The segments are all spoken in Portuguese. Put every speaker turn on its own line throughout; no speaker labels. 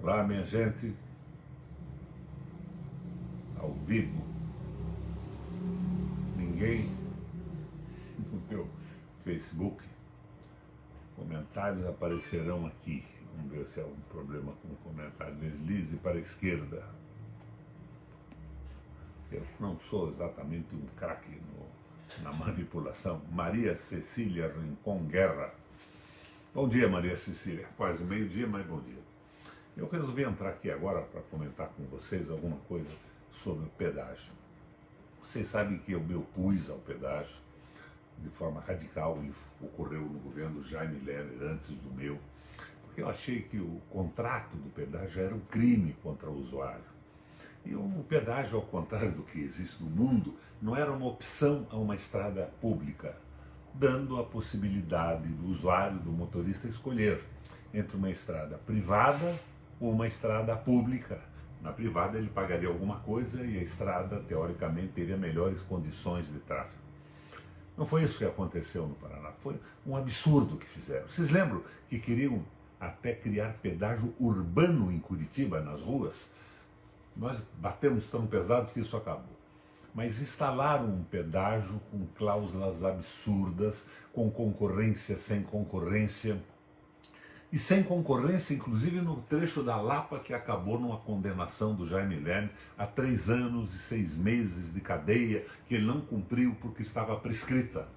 Olá, minha gente, ao vivo, ninguém no meu Facebook, comentários aparecerão aqui. Vamos ver se há algum problema com o comentário. Deslize para a esquerda. Eu não sou exatamente um craque na manipulação. Maria Cecília Rincon Guerra. Bom dia, Maria Cecília. Quase meio-dia, mas bom dia. Eu resolvi entrar aqui agora para comentar com vocês alguma coisa sobre o pedágio. Vocês sabem que eu me opus ao pedágio de forma radical, e ocorreu no governo Jaime Lerner antes do meu, porque eu achei que o contrato do pedágio era um crime contra o usuário. E o pedágio, ao contrário do que existe no mundo, não era uma opção a uma estrada pública, dando a possibilidade do usuário, do motorista, escolher entre uma estrada privada ou uma estrada pública. Na privada ele pagaria alguma coisa e a estrada, teoricamente, teria melhores condições de tráfego. Não foi isso que aconteceu no Paraná, foi um absurdo que fizeram. Vocês lembram que queriam até criar pedágio urbano em Curitiba, nas ruas? Nós batemos tão pesado que isso acabou. Mas instalaram um pedágio com cláusulas absurdas, com concorrência sem concorrência, e sem concorrência, inclusive no trecho da Lapa, que acabou numa condenação do Jaime Lerner a 3 anos e 6 meses de cadeia, que ele não cumpriu porque estava prescrita.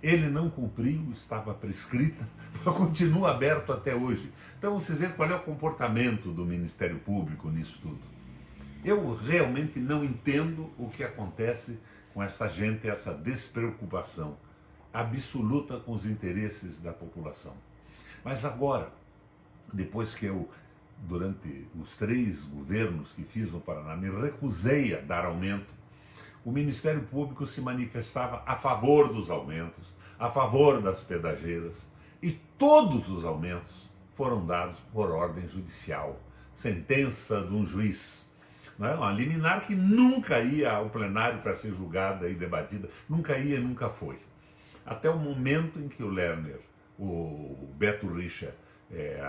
Ele não cumpriu, estava prescrita, só continua aberto até hoje. Então vocês veem qual é o comportamento do Ministério Público nisso tudo. Eu realmente não entendo o que acontece com essa gente, essa despreocupação absoluta com os interesses da população. Mas agora, depois que eu, durante os 3 governos que fiz no Paraná, me recusei a dar aumento, o Ministério Público se manifestava a favor dos aumentos, a favor das pedageiras, e todos os aumentos foram dados por ordem judicial, sentença de um juiz. Não é? Uma liminar que nunca ia ao plenário para ser julgada e debatida, nunca ia, nunca foi. Até o momento em que o Lerner, o Beto Richa,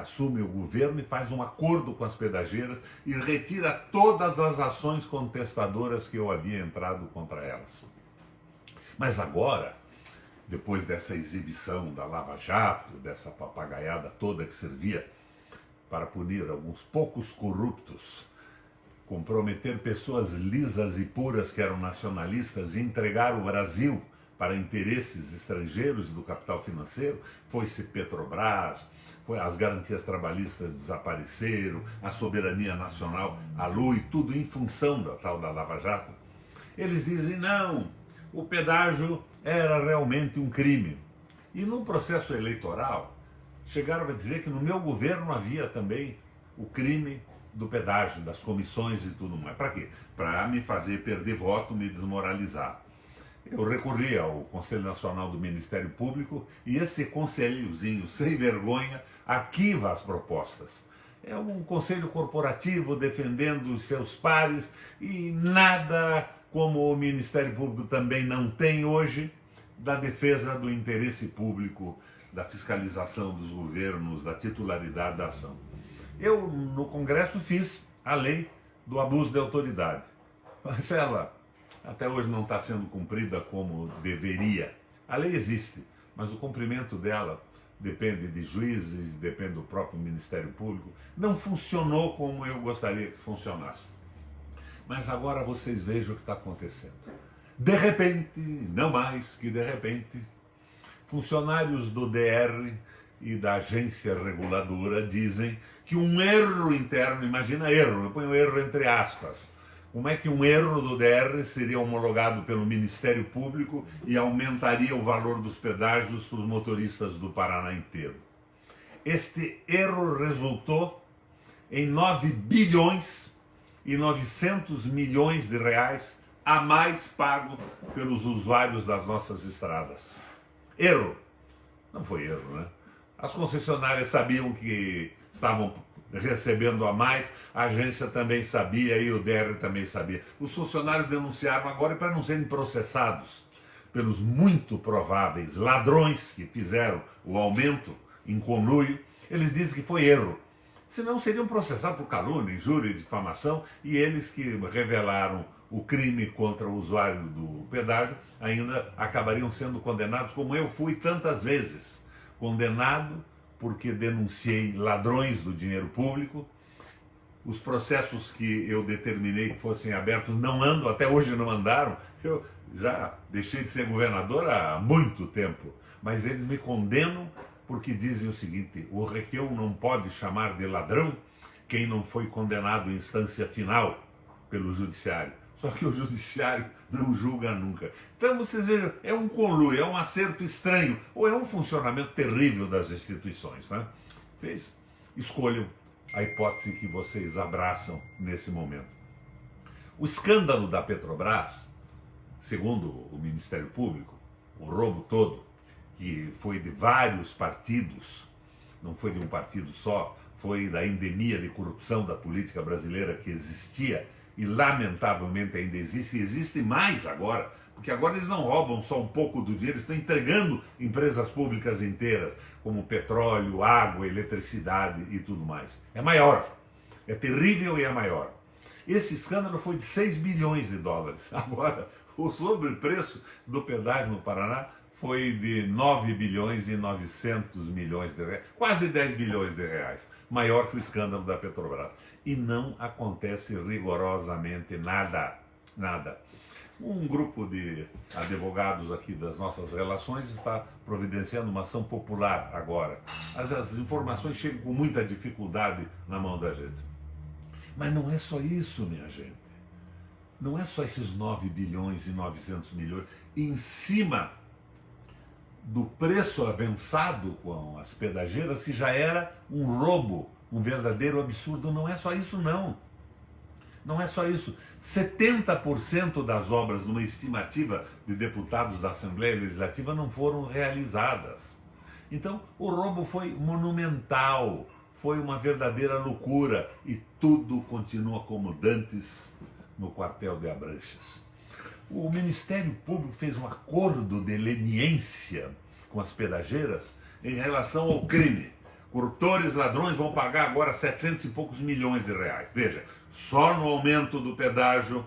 assume o governo e faz um acordo com as pedageiras e retira todas as ações contestadoras que eu havia entrado contra elas. Mas agora, depois dessa exibição da Lava Jato, dessa papagaiada toda que servia para punir alguns poucos corruptos, comprometer pessoas lisas e puras que eram nacionalistas e entregar o Brasil para interesses estrangeiros do capital financeiro, foi-se Petrobras, as garantias trabalhistas desapareceram, a soberania nacional, a lua, e tudo em função da tal da Lava Jato. Eles dizem, não, o pedágio era realmente um crime. E no processo eleitoral, chegaram a dizer que no meu governo havia também o crime do pedágio, das comissões e tudo mais. Para quê? Para me fazer perder voto, me desmoralizar. Eu recorri ao Conselho Nacional do Ministério Público e esse conselhozinho, sem vergonha, arquiva as propostas. É um conselho corporativo defendendo os seus pares e nada, como o Ministério Público também não tem hoje, da defesa do interesse público, da fiscalização dos governos, da titularidade da ação. Eu, no Congresso, fiz a lei do abuso de autoridade. Mas ela até hoje não está sendo cumprida como deveria. A lei existe, mas o cumprimento dela depende de juízes, depende do próprio Ministério Público. Não funcionou como eu gostaria que funcionasse. Mas agora vocês vejam o que está acontecendo. De repente, não mais que de repente, funcionários do DR e da agência reguladora dizem que um erro interno, imagina erro, eu ponho erro entre aspas, como é que um erro do DR seria homologado pelo Ministério Público e aumentaria o valor dos pedágios para os motoristas do Paraná inteiro? Este erro resultou em 9 bilhões e 900 milhões de reais a mais pago pelos usuários das nossas estradas. Erro. Não foi erro, né? As concessionárias sabiam que estavam recebendo a mais, a agência também sabia e o DR também sabia. Os funcionários denunciaram agora para não serem processados pelos muito prováveis ladrões que fizeram o aumento em conluio. Eles dizem que foi erro. Senão seriam processados por calúnia, injúria e difamação, e eles que revelaram o crime contra o usuário do pedágio ainda acabariam sendo condenados, como eu fui tantas vezes. Condenado porque denunciei ladrões do dinheiro público. Os processos que eu determinei que fossem abertos não andam, até hoje não andaram. Eu já deixei de ser governador há muito tempo, mas eles me condenam porque dizem o seguinte: o Requião não pode chamar de ladrão quem não foi condenado em instância final pelo judiciário. Só que o judiciário não julga nunca. Então vocês vejam, é um conluio, é um acerto estranho, ou é um funcionamento terrível das instituições, né? Vocês escolham a hipótese que vocês abraçam nesse momento. O escândalo da Petrobras, segundo o Ministério Público, o roubo todo, que foi de vários partidos, não foi de um partido só, foi da endemia de corrupção da política brasileira que existia e lamentavelmente ainda existe, e existe mais agora, porque agora eles não roubam só um pouco do dinheiro, eles estão entregando empresas públicas inteiras, como petróleo, água, eletricidade e tudo mais. É maior, é terrível e é maior. Esse escândalo foi de 6 bilhões de dólares. Agora, o sobrepreço do pedágio no Paraná foi de 9 bilhões e 900 milhões de reais, quase 10 bilhões de reais, maior que o escândalo da Petrobras. E não acontece rigorosamente nada, nada. Um grupo de advogados aqui das nossas relações está providenciando uma ação popular agora. As informações chegam com muita dificuldade na mão da gente. Mas não é só isso, minha gente. Não é só esses 9 bilhões e 900 milhões. Em cima do preço avançado com as pedageiras, que já era um roubo, um verdadeiro absurdo. Não é só isso, não. Não é só isso. 70% das obras, numa estimativa de deputados da Assembleia Legislativa, não foram realizadas. Então, o roubo foi monumental, foi uma verdadeira loucura, e tudo continua como dantes no quartel de Abranches. O Ministério Público fez um acordo de leniência com as pedageiras em relação ao crime. Corruptores, ladrões vão pagar agora 700 e poucos milhões de reais. Veja, só no aumento do pedágio,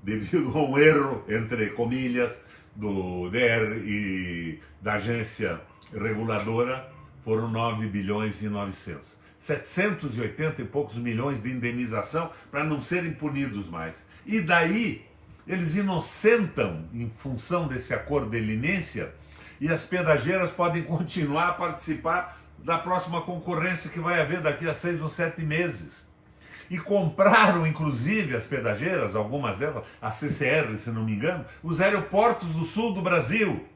devido a um erro, entre comilhas, do DR e da agência reguladora, foram 9 bilhões e 900. 780 e poucos milhões de indenização para não serem punidos mais. E daí eles inocentam em função desse acordo de leniência, e as pedageiras podem continuar a participar da próxima concorrência que vai haver daqui a 6 ou 7 meses. E compraram, inclusive, as pedageiras, algumas delas, a CCR, se não me engano, os aeroportos do sul do Brasil.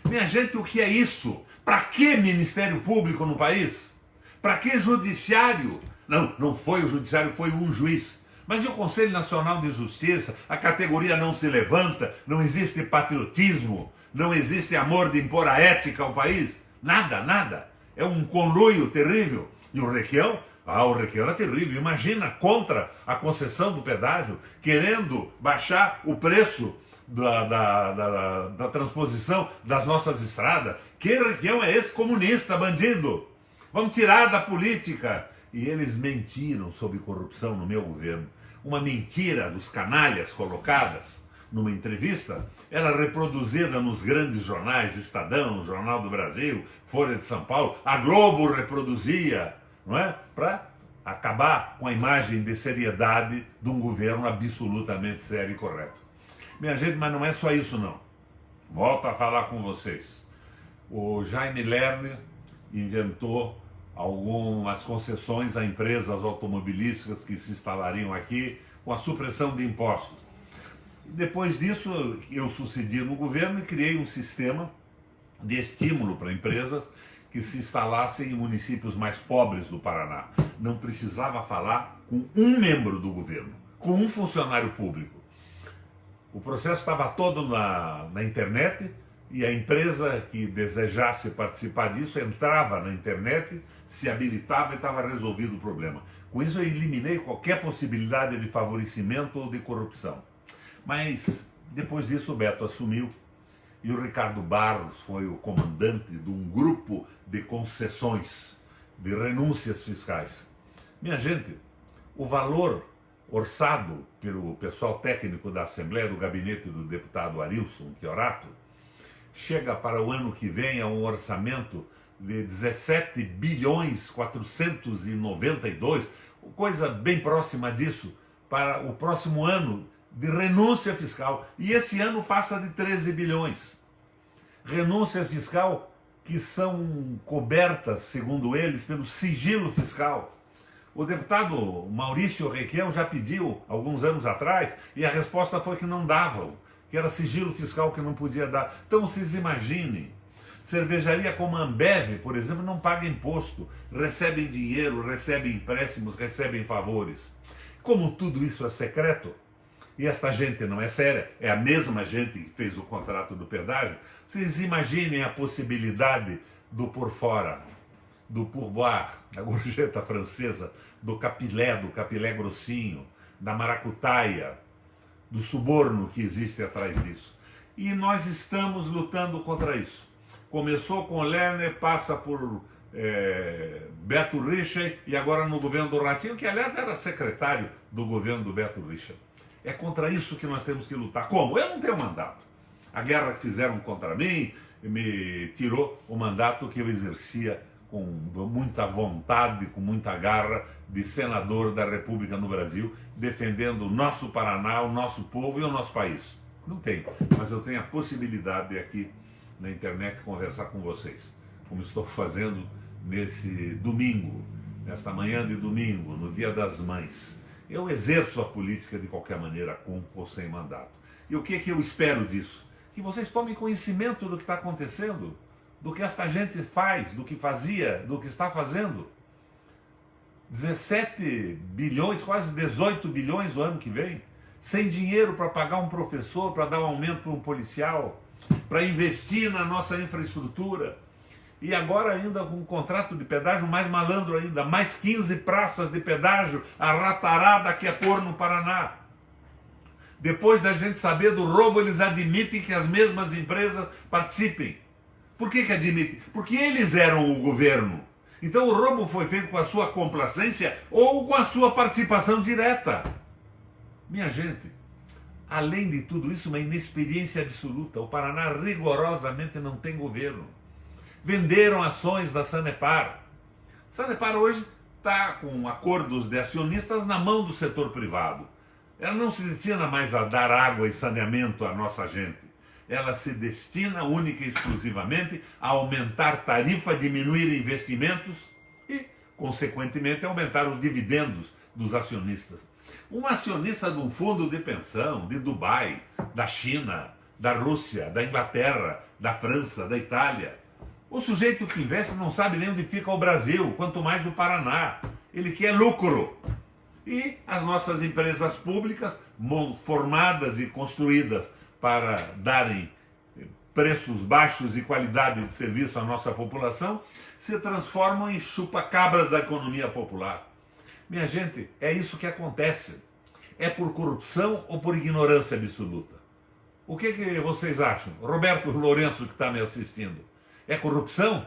Minha gente, o que é isso? Para que Ministério Público no país? Para que Judiciário? Não foi o Judiciário, foi um juiz. Mas e o Conselho Nacional de Justiça? A categoria não se levanta, não existe patriotismo, não existe amor de impor a ética ao país? Nada, nada. É um conluio terrível. E o Requião? O Requião é terrível. Imagina, contra a concessão do pedágio, querendo baixar o preço da transposição das nossas estradas. Que Requião é esse? Comunista, bandido. Vamos tirar da política. E eles mentiram sobre corrupção no meu governo. Uma mentira dos canalhas colocadas numa entrevista, era reproduzida nos grandes jornais, Estadão, Jornal do Brasil, Folha de São Paulo, a Globo reproduzia, não é? Para acabar com a imagem de seriedade de um governo absolutamente sério e correto. Minha gente, mas não é só isso não. Volto a falar com vocês. O Jaime Lerner inventou algumas concessões a empresas automobilísticas que se instalariam aqui com a supressão de impostos. Depois disso, eu sucedi no governo e criei um sistema de estímulo para empresas que se instalassem em municípios mais pobres do Paraná. Não precisava falar com um membro do governo, com um funcionário público. O processo estava todo na internet, e a empresa que desejasse participar disso entrava na internet, se habilitava e estava resolvido o problema. Com isso eu eliminei qualquer possibilidade de favorecimento ou de corrupção. Mas depois disso o Beto assumiu e o Ricardo Barros foi o comandante de um grupo de concessões, de renúncias fiscais. Minha gente, o valor orçado pelo pessoal técnico da Assembleia, do gabinete do deputado Arilson Chiorato, chega para o ano que vem a um orçamento de 17 bilhões 492, coisa bem próxima disso, para o próximo ano de renúncia fiscal. E esse ano passa de 13 bilhões. Renúncia fiscal que são cobertas, segundo eles, pelo sigilo fiscal. O deputado Maurício Requião já pediu, alguns anos atrás, e a resposta foi que não davam, que era sigilo fiscal que não podia dar. Então vocês imaginem, cervejaria como a Ambev, por exemplo, não paga imposto, recebem dinheiro, recebem empréstimos, recebem favores. Como tudo isso é secreto, e esta gente não é séria, é a mesma gente que fez o contrato do pedágio, vocês imaginem a possibilidade do por fora, do pourboire, da gorjeta francesa, do capilé grossinho, da maracutaia, do suborno que existe atrás disso. E nós estamos lutando contra isso. Começou com Lerner, passa por Beto Richa e agora no governo do Ratinho, que aliás era secretário do governo do Beto Richa. É contra isso que nós temos que lutar. Como? Eu não tenho mandato. A guerra que fizeram contra mim me tirou o mandato que eu exercia com muita vontade, com muita garra, de senador da República no Brasil, defendendo o nosso Paraná, o nosso povo e o nosso país. Não tenho, mas eu tenho a possibilidade de aqui na internet conversar com vocês, como estou fazendo nesse domingo, nesta manhã de domingo, no Dia das Mães. Eu exerço a política de qualquer maneira, com ou sem mandato. E o que eu espero disso? Que vocês tomem conhecimento do que está acontecendo, do que esta gente faz, do que fazia, do que está fazendo. 17 bilhões, quase 18 bilhões o ano que vem, sem dinheiro para pagar um professor, para dar um aumento para um policial, para investir na nossa infraestrutura. E agora ainda com um contrato de pedágio mais malandro ainda, mais 15 praças de pedágio, a ratarada que é pôr no Paraná. Depois da gente saber do roubo, eles admitem que as mesmas empresas participem. Por que admitem? Porque eles eram o governo. Então o roubo foi feito com a sua complacência ou com a sua participação direta. Minha gente, além de tudo isso, uma inexperiência absoluta. O Paraná rigorosamente não tem governo. Venderam ações da Sanepar. Sanepar hoje está com acordos de acionistas na mão do setor privado. Ela não se destina mais a dar água e saneamento à nossa gente. Ela se destina única e exclusivamente a aumentar tarifa, diminuir investimentos e, consequentemente, aumentar os dividendos dos acionistas. Um acionista de um fundo de pensão de Dubai, da China, da Rússia, da Inglaterra, da França, da Itália. O sujeito que investe não sabe nem onde fica o Brasil, quanto mais o Paraná. Ele quer lucro. E as nossas empresas públicas, formadas e construídas para darem preços baixos e qualidade de serviço à nossa população, se transformam em chupa-cabras da economia popular. Minha gente, é isso que acontece. É por corrupção ou por ignorância absoluta? O que vocês acham? Roberto Lourenço, que está me assistindo, é corrupção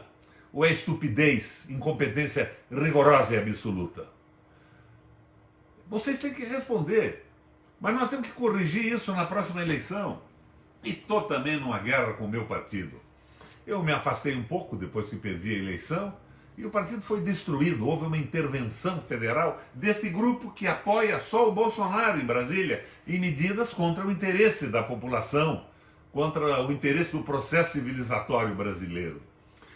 ou é estupidez, incompetência rigorosa e absoluta? Vocês têm que responder. Mas nós temos que corrigir isso na próxima eleição. E estou também numa guerra com o meu partido. Eu me afastei um pouco depois que perdi a eleição e o partido foi destruído. Houve uma intervenção federal deste grupo que apoia só o Bolsonaro em Brasília em medidas contra o interesse da população, contra o interesse do processo civilizatório brasileiro.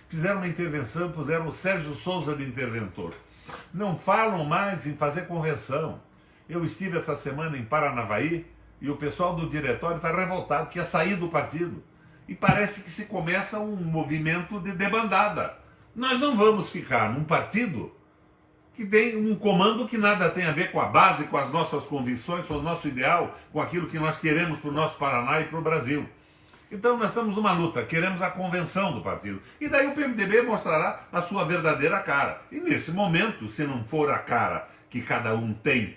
Fizeram uma intervenção e puseram o Sérgio Souza de interventor. Não falam mais em fazer convenção. Eu estive essa semana em Paranavaí e o pessoal do diretório está revoltado, quer sair do partido. E parece que se começa um movimento de debandada. Nós não vamos ficar num partido que tem um comando que nada tem a ver com a base, com as nossas convicções, com o nosso ideal, com aquilo que nós queremos para o nosso Paraná e para o Brasil. Então nós estamos numa luta, queremos a convenção do partido. E daí o PMDB mostrará a sua verdadeira cara. E nesse momento, se não for a cara que cada um tem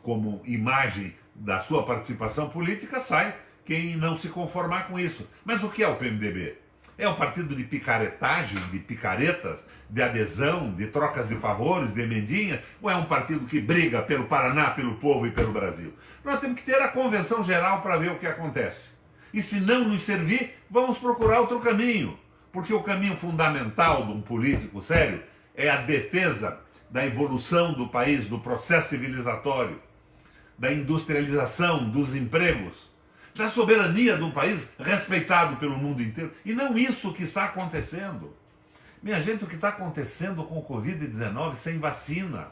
como imagem da sua participação política, sai quem não se conformar com isso. Mas o que é o PMDB? É um partido de picaretagem, de picaretas, de adesão, de trocas de favores, de emendinhas? Ou é um partido que briga pelo Paraná, pelo povo e pelo Brasil? Nós temos que ter a convenção geral para ver o que acontece. E se não nos servir, vamos procurar outro caminho. Porque o caminho fundamental de um político sério é a defesa da evolução do país, do processo civilizatório, da industrialização, dos empregos, da soberania de um país respeitado pelo mundo inteiro. E não isso que está acontecendo. Minha gente, o que está acontecendo com o Covid-19 sem vacina,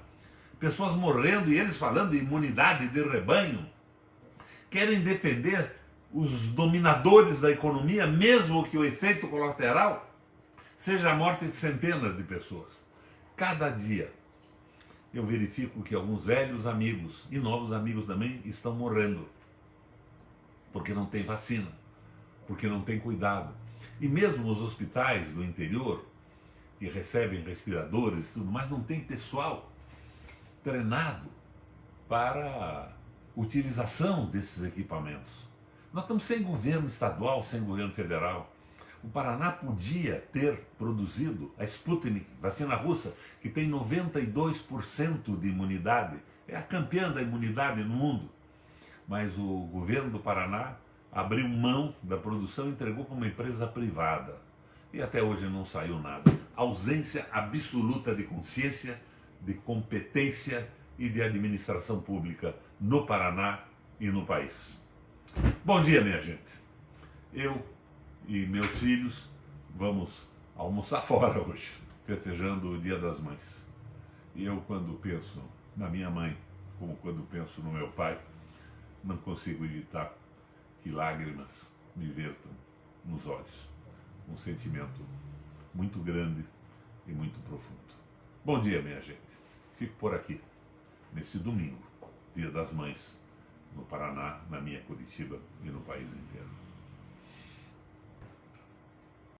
pessoas morrendo e eles falando de imunidade de rebanho, querem defender os dominadores da economia, mesmo que o efeito colateral seja a morte de centenas de pessoas. Cada dia eu verifico que alguns velhos amigos e novos amigos também estão morrendo, porque não tem vacina, porque não tem cuidado. E mesmo os hospitais do interior, que recebem respiradores e tudo mais, não tem pessoal treinado para a utilização desses equipamentos. Nós estamos sem governo estadual, sem governo federal. O Paraná podia ter produzido a Sputnik, vacina russa, que tem 92% de imunidade. É a campeã da imunidade no mundo. Mas o governo do Paraná abriu mão da produção e entregou para uma empresa privada. E até hoje não saiu nada. Ausência absoluta de consciência, de competência e de administração pública no Paraná e no país. Bom dia, minha gente. Eu e meus filhos vamos almoçar fora hoje, festejando o Dia das Mães. E eu, quando penso na minha mãe, como quando penso no meu pai, não consigo evitar que lágrimas me vertam nos olhos. Um sentimento muito grande e muito profundo. Bom dia, minha gente. Fico por aqui, nesse domingo, Dia das Mães, no Paraná, na minha Curitiba e no país inteiro.